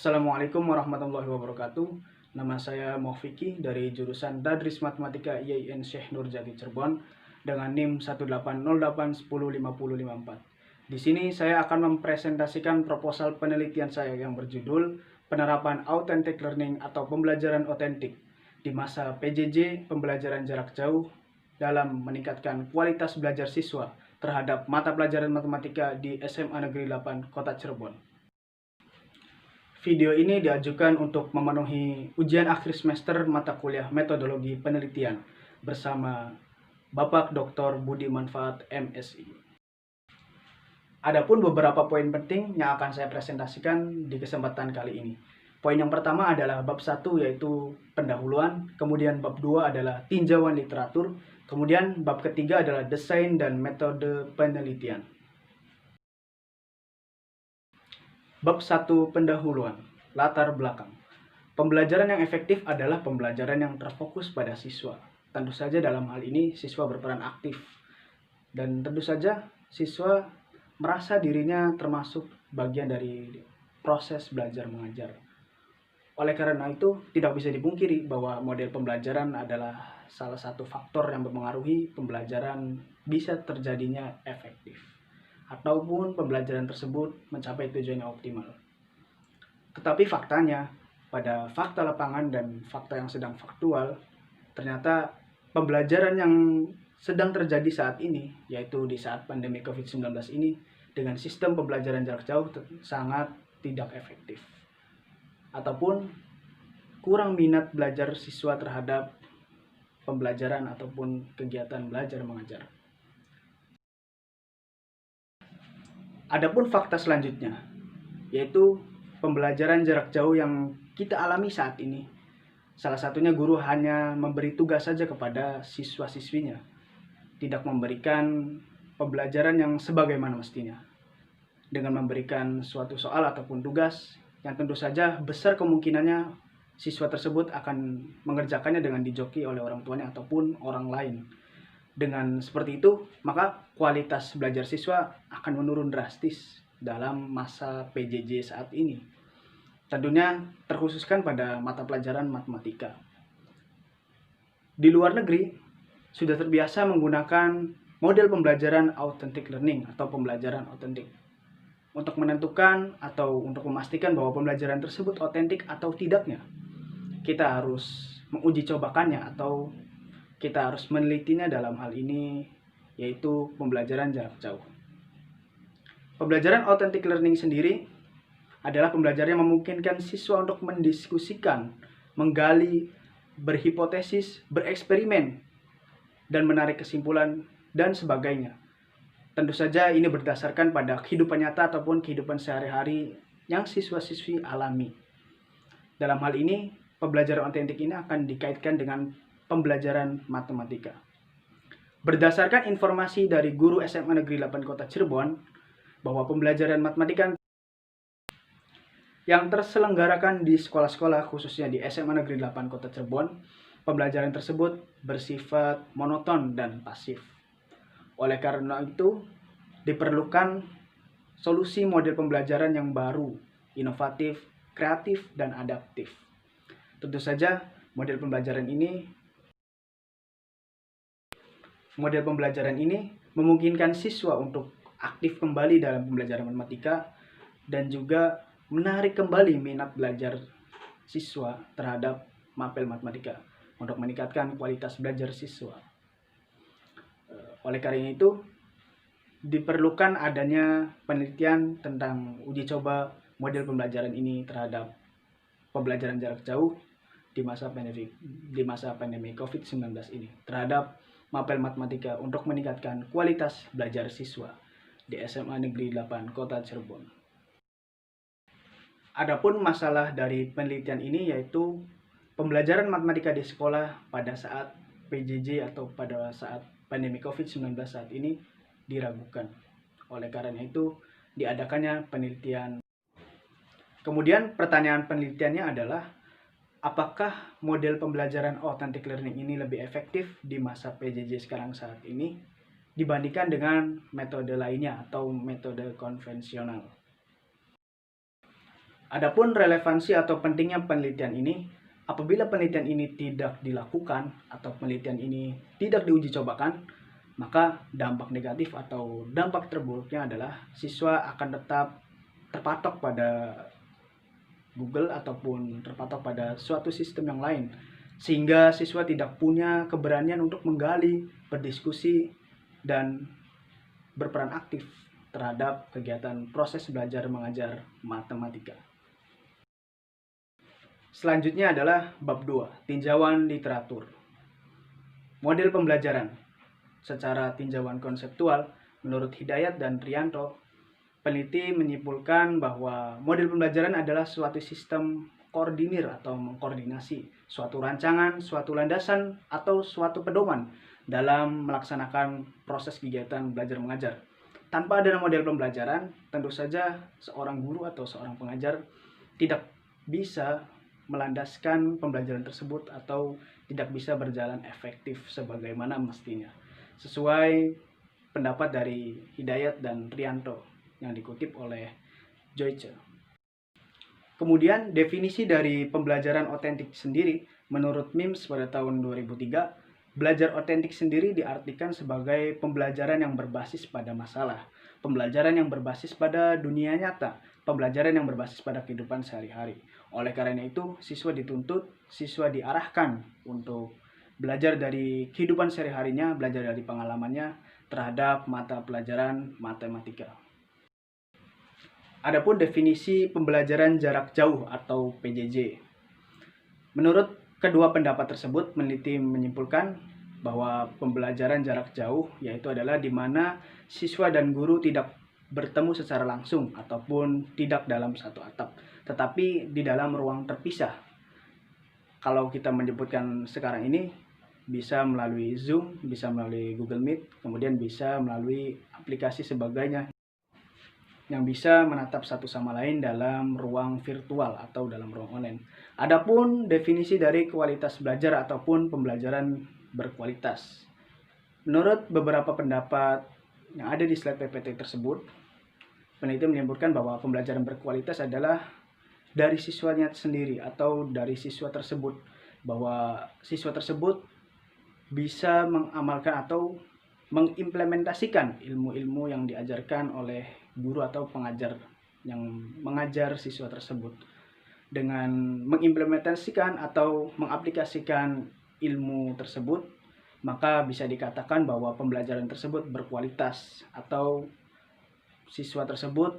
Assalamualaikum warahmatullahi wabarakatuh. Nama saya Maufiki dari jurusan Dadris Matematika IAIN Syekh Nurjati Cirebon dengan NIM 18081050054. Di sini saya akan mempresentasikan proposal penelitian saya yang berjudul Penerapan Authentic Learning atau Pembelajaran Otentik di masa PJJ pembelajaran jarak jauh dalam meningkatkan kualitas belajar siswa terhadap mata pelajaran matematika di SMA Negeri 8 Kota Cirebon. Video ini diajukan untuk memenuhi ujian akhir semester mata kuliah metodologi penelitian bersama Bapak Dr. Budi Manfaat MSI. Adapun beberapa poin penting yang akan saya presentasikan di kesempatan kali ini. Poin yang pertama adalah bab 1 yaitu pendahuluan, kemudian bab 2 adalah tinjauan literatur, kemudian bab ketiga adalah desain dan metode penelitian. Bab 1 pendahuluan, latar belakang. Pembelajaran yang efektif adalah pembelajaran yang terfokus pada siswa. Tentu saja dalam hal ini siswa berperan aktif. Dan tentu saja siswa merasa dirinya termasuk bagian dari proses belajar mengajar. Oleh karena itu, tidak bisa dipungkiri bahwa model pembelajaran adalah salah satu faktor yang mempengaruhi pembelajaran bisa terjadinya efektif ataupun pembelajaran tersebut mencapai tujuannya optimal. Tetapi faktanya, pada fakta lapangan dan fakta yang sedang faktual, ternyata pembelajaran yang sedang terjadi saat ini, yaitu di saat pandemi COVID-19 ini, dengan sistem pembelajaran jarak jauh sangat tidak efektif. Ataupun kurang minat belajar siswa terhadap pembelajaran ataupun kegiatan belajar mengajar. Adapun fakta selanjutnya, yaitu pembelajaran jarak jauh yang kita alami saat ini. Salah satunya guru hanya memberi tugas saja kepada siswa-siswinya, tidak memberikan pembelajaran yang sebagaimana mestinya. Dengan memberikan suatu soal ataupun tugas yang tentu saja besar kemungkinannya siswa tersebut akan mengerjakannya dengan dijoki oleh orang tuanya ataupun orang lain. Dengan seperti itu, maka kualitas belajar siswa akan menurun drastis dalam masa PJJ saat ini. Tentunya terkhususkan pada mata pelajaran matematika. Di luar negeri, sudah terbiasa menggunakan model pembelajaran authentic learning atau pembelajaran otentik. Untuk menentukan atau untuk memastikan bahwa pembelajaran tersebut otentik atau tidaknya, kita harus menguji cobakannya atau kita harus menelitinya dalam hal ini, yaitu pembelajaran jarak jauh. Pembelajaran authentic learning sendiri adalah pembelajaran yang memungkinkan siswa untuk mendiskusikan, menggali, berhipotesis, bereksperimen, dan menarik kesimpulan, dan sebagainya. Tentu saja ini berdasarkan pada kehidupan nyata ataupun kehidupan sehari-hari yang siswa-siswi alami. Dalam hal ini, pembelajaran otentik ini akan dikaitkan dengan pembelajaran matematika. Berdasarkan informasi dari guru SMA Negeri 8 Kota Cirebon, bahwa pembelajaran matematika yang terselenggarakan di sekolah-sekolah khususnya di SMA Negeri 8 Kota Cirebon, pembelajaran tersebut bersifat monoton dan pasif. Oleh karena itu, diperlukan solusi model pembelajaran yang baru, inovatif, kreatif, dan adaptif. Tentu saja model pembelajaran ini memungkinkan siswa untuk aktif kembali dalam pembelajaran matematika dan juga menarik kembali minat belajar siswa terhadap mapel matematika untuk meningkatkan kualitas belajar siswa. Oleh karena itu, diperlukan adanya penelitian tentang uji coba model pembelajaran ini terhadap pembelajaran jarak jauh di masa pandemi COVID-19 ini terhadap mapel matematika untuk meningkatkan kualitas belajar siswa di SMA Negeri 8 Kota Cirebon. Adapun masalah dari penelitian ini yaitu pembelajaran matematika di sekolah pada saat PJJ atau pada saat pandemi COVID-19 saat ini diragukan. Oleh karena itu, diadakannya penelitian. Kemudian pertanyaan penelitiannya adalah, apakah model pembelajaran authentic learning ini lebih efektif di masa PJJ sekarang saat ini dibandingkan dengan metode lainnya atau metode konvensional? Adapun relevansi atau pentingnya penelitian ini, apabila penelitian ini tidak dilakukan atau penelitian ini tidak diuji cobakan, maka dampak negatif atau dampak terburuknya adalah siswa akan tetap terpatok pada Google ataupun terpatok pada suatu sistem yang lain, sehingga siswa tidak punya keberanian untuk menggali, berdiskusi, dan berperan aktif terhadap kegiatan proses belajar mengajar matematika. Selanjutnya adalah bab 2, tinjauan literatur. Model pembelajaran. Secara tinjauan konseptual, menurut Hidayat dan Trianto, peneliti menyimpulkan bahwa model pembelajaran adalah suatu sistem koordinir atau mengkoordinasi suatu rancangan, suatu landasan, atau suatu pedoman dalam melaksanakan proses kegiatan belajar mengajar. Tanpa adanya model pembelajaran, tentu saja seorang guru atau seorang pengajar tidak bisa melandaskan pembelajaran tersebut atau tidak bisa berjalan efektif sebagaimana mestinya. Sesuai pendapat dari Hidayat dan Rianto yang dikutip oleh Joyce. Kemudian definisi dari pembelajaran otentik sendiri menurut Mims pada tahun 2003, belajar otentik sendiri diartikan sebagai pembelajaran yang berbasis pada masalah, pembelajaran yang berbasis pada dunia nyata, pembelajaran yang berbasis pada kehidupan sehari-hari. Oleh karena itu, siswa dituntut, siswa diarahkan untuk belajar dari kehidupan sehari-harinya, belajar dari pengalamannya terhadap mata pelajaran matematika. Adapun definisi pembelajaran jarak jauh atau PJJ. Menurut kedua pendapat tersebut, peneliti menyimpulkan bahwa pembelajaran jarak jauh yaitu adalah di mana siswa dan guru tidak bertemu secara langsung ataupun tidak dalam satu atap, tetapi di dalam ruang terpisah. Kalau kita menyebutkan sekarang ini, bisa melalui Zoom, bisa melalui Google Meet, kemudian bisa melalui aplikasi sebagainya yang bisa menatap satu sama lain dalam ruang virtual atau dalam ruang online. Adapun definisi dari kualitas belajar ataupun pembelajaran berkualitas. Menurut beberapa pendapat yang ada di slide PPT tersebut, peneliti menyimpulkan bahwa pembelajaran berkualitas adalah dari siswanya sendiri atau dari siswa tersebut, bahwa siswa tersebut bisa mengamalkan atau mengimplementasikan ilmu-ilmu yang diajarkan oleh guru atau pengajar yang mengajar siswa tersebut. Dengan mengimplementasikan atau mengaplikasikan ilmu tersebut, maka bisa dikatakan bahwa pembelajaran tersebut berkualitas atau siswa tersebut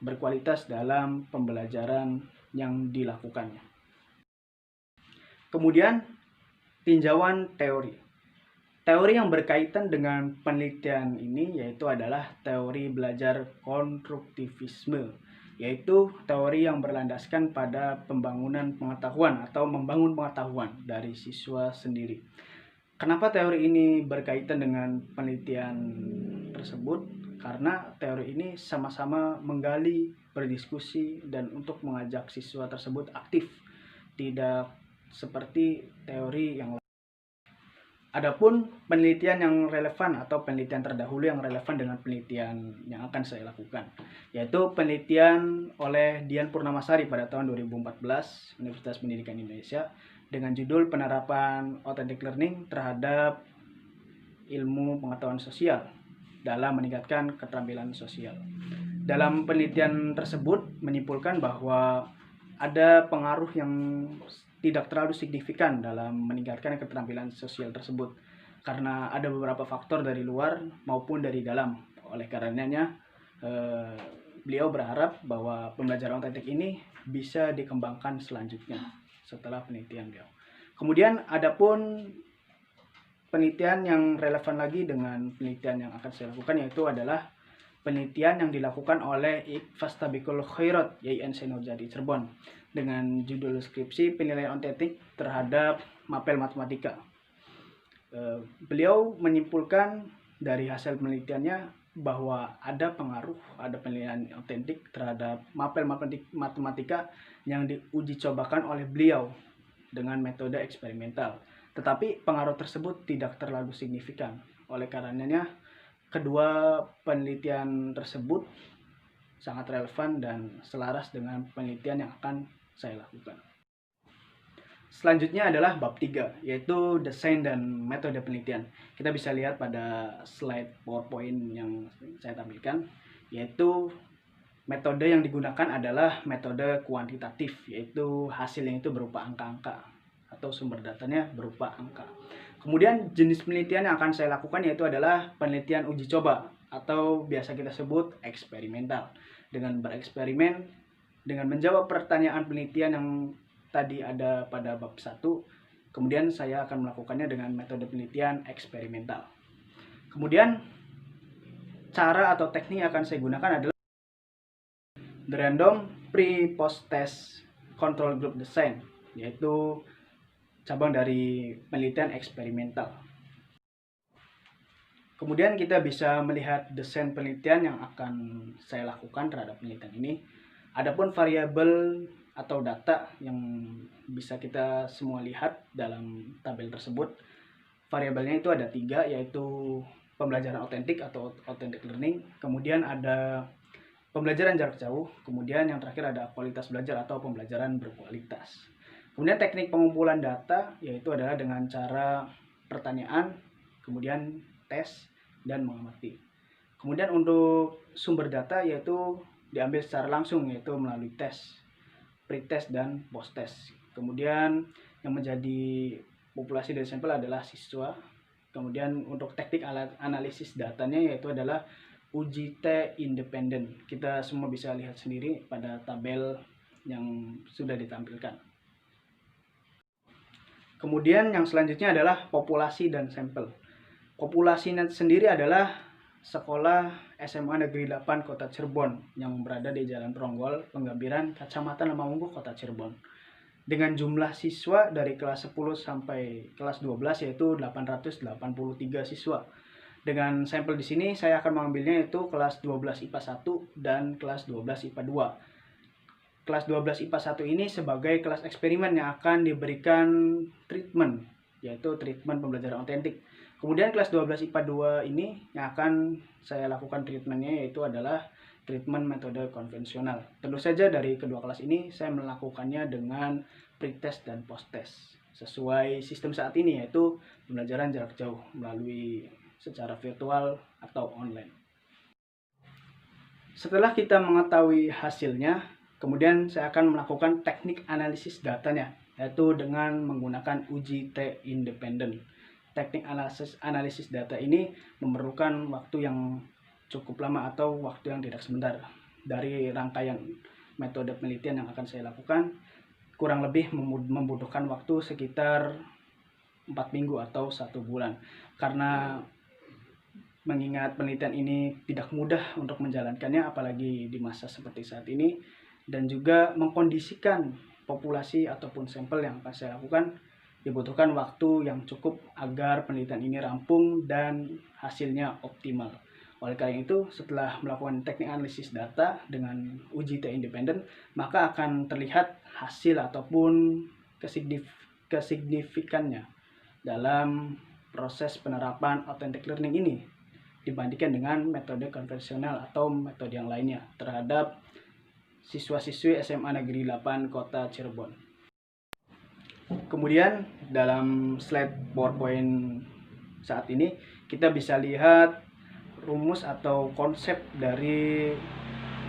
berkualitas dalam pembelajaran yang dilakukannya. Kemudian, tinjauan teori. Teori yang berkaitan dengan penelitian ini yaitu adalah teori belajar konstruktivisme, yaitu teori yang berlandaskan pada pembangunan pengetahuan atau membangun pengetahuan dari siswa sendiri. Kenapa teori ini berkaitan dengan penelitian tersebut? Karena teori ini sama-sama menggali, berdiskusi, dan untuk mengajak siswa tersebut aktif, tidak seperti teori yang lain. Adapun penelitian yang relevan atau penelitian terdahulu yang relevan dengan penelitian yang akan saya lakukan, yaitu penelitian oleh Dian Purnamasari pada tahun 2014 Universitas Pendidikan Indonesia dengan judul penerapan authentic learning terhadap ilmu pengetahuan sosial dalam meningkatkan keterampilan sosial. Dalam penelitian tersebut menyimpulkan bahwa ada pengaruh yang tidak terlalu signifikan dalam meningkatkan keterampilan sosial tersebut karena ada beberapa faktor dari luar maupun dari dalam. Oleh karenanya beliau berharap bahwa pembelajaran otentik ini bisa dikembangkan selanjutnya setelah penelitian beliau. Kemudian adapun penelitian yang relevan lagi dengan penelitian yang akan saya lakukan yaitu adalah penelitian yang dilakukan oleh Fastabikul Khairat YIN Senurjadi Cirebon dengan judul skripsi penilaian otentik terhadap mapel matematika. Beliau menyimpulkan dari hasil penelitiannya bahwa ada pengaruh, ada penilaian otentik terhadap mapel matematika yang diuji cobakan oleh beliau dengan metode eksperimental. Tetapi pengaruh tersebut tidak terlalu signifikan. Oleh karenanya, kedua penelitian tersebut sangat relevan dan selaras dengan penelitian yang akan saya lakukan. Selanjutnya adalah bab 3, yaitu desain dan metode penelitian. Kita bisa lihat pada slide PowerPoint yang saya tampilkan, yaitu metode yang digunakan adalah metode kuantitatif, yaitu hasilnya itu berupa angka-angka atau sumber datanya berupa angka. Kemudian jenis penelitian yang akan saya lakukan yaitu adalah penelitian uji coba atau biasa kita sebut eksperimental. Dengan bereksperimen, dengan menjawab pertanyaan penelitian yang tadi ada pada bab 1, kemudian saya akan melakukannya dengan metode penelitian eksperimental. Kemudian cara atau teknik yang akan saya gunakan adalah the random pre-post test control group design, yaitu cabang dari penelitian eksperimental. Kemudian kita bisa melihat desain penelitian yang akan saya lakukan terhadap penelitian ini. Adapun variabel atau data yang bisa kita semua lihat dalam tabel tersebut, variabelnya itu ada 3, yaitu pembelajaran otentik atau authentic learning, kemudian ada pembelajaran jarak jauh, kemudian yang terakhir ada kualitas belajar atau pembelajaran berkualitas. Kemudian teknik pengumpulan data yaitu adalah dengan cara pertanyaan, kemudian tes, dan mengamati. Kemudian untuk sumber data yaitu diambil secara langsung, yaitu melalui tes, pre-test dan post-test. Kemudian yang menjadi populasi dari sampel adalah siswa. Kemudian untuk teknik analisis datanya yaitu adalah uji T independen. Kita semua bisa lihat sendiri pada tabel yang sudah ditampilkan. Kemudian yang selanjutnya adalah populasi dan sampel. Populasi sendiri adalah sekolah SMA Negeri 8 Kota Cirebon yang berada di Jalan Pronggol, Penggambiran, Kecamatan Lemamunggu, Kota Cirebon. Dengan jumlah siswa dari kelas 10 sampai kelas 12 yaitu 883 siswa. Dengan sampel di sini saya akan mengambilnya yaitu kelas 12 IPA 1 dan kelas 12 IPA 2. Kelas 12 IPA 1 ini sebagai kelas eksperimen yang akan diberikan treatment, yaitu treatment pembelajaran otentik. Kemudian kelas 12 IPA 2 ini yang akan saya lakukan treatmentnya yaitu adalah treatment metode konvensional. Tentu saja dari kedua kelas ini saya melakukannya dengan pre-test dan post-test sesuai sistem saat ini, yaitu pembelajaran jarak jauh melalui secara virtual atau online. Setelah kita mengetahui hasilnya, kemudian saya akan melakukan teknik analisis datanya, yaitu dengan menggunakan uji T independen. Teknik analisis data ini memerlukan waktu yang cukup lama atau waktu yang tidak sebentar. Dari rangkaian metode penelitian yang akan saya lakukan, kurang lebih membutuhkan waktu sekitar 4 minggu atau 1 bulan. Karena mengingat penelitian ini tidak mudah untuk menjalankannya, apalagi di masa seperti saat ini, dan juga mengkondisikan populasi ataupun sampel yang akan saya lakukan, dibutuhkan waktu yang cukup agar penelitian ini rampung dan hasilnya optimal. Oleh karena itu, setelah melakukan teknik analisis data dengan uji T independen, maka akan terlihat hasil ataupun kesignifikannya dalam proses penerapan authentic learning ini dibandingkan dengan metode konvensional atau metode yang lainnya terhadap siswa-siswi SMA Negeri 8 Kota Cirebon. Kemudian dalam slide PowerPoint saat ini kita bisa lihat rumus atau konsep dari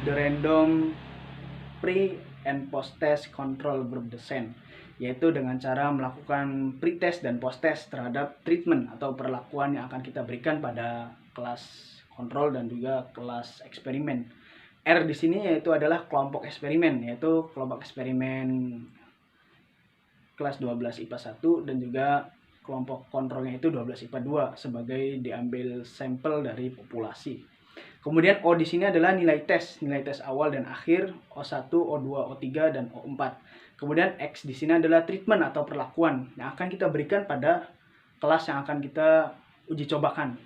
the random pre and post test control group design, yaitu dengan cara melakukan pre-test dan post-test terhadap treatment atau perlakuan yang akan kita berikan pada kelas kontrol dan juga kelas eksperimen. R di sini yaitu adalah kelompok eksperimen, yaitu kelompok eksperimen kelas 12 IPA 1 dan juga kelompok kontrolnya itu 12 IPA 2 sebagai diambil sampel dari populasi. Kemudian O di sini adalah nilai tes awal dan akhir, O1, O2, O3 dan O4. Kemudian X di sini adalah treatment atau perlakuan yang akan kita berikan pada kelas yang akan kita uji cobakan.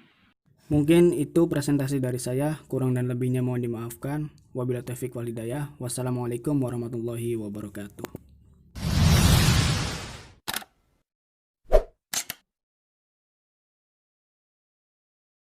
Mungkin itu presentasi dari saya, kurang dan lebihnya mohon dimaafkan. Wabillahi taufiq wal hidayah. Wassalamualaikum warahmatullahi wabarakatuh.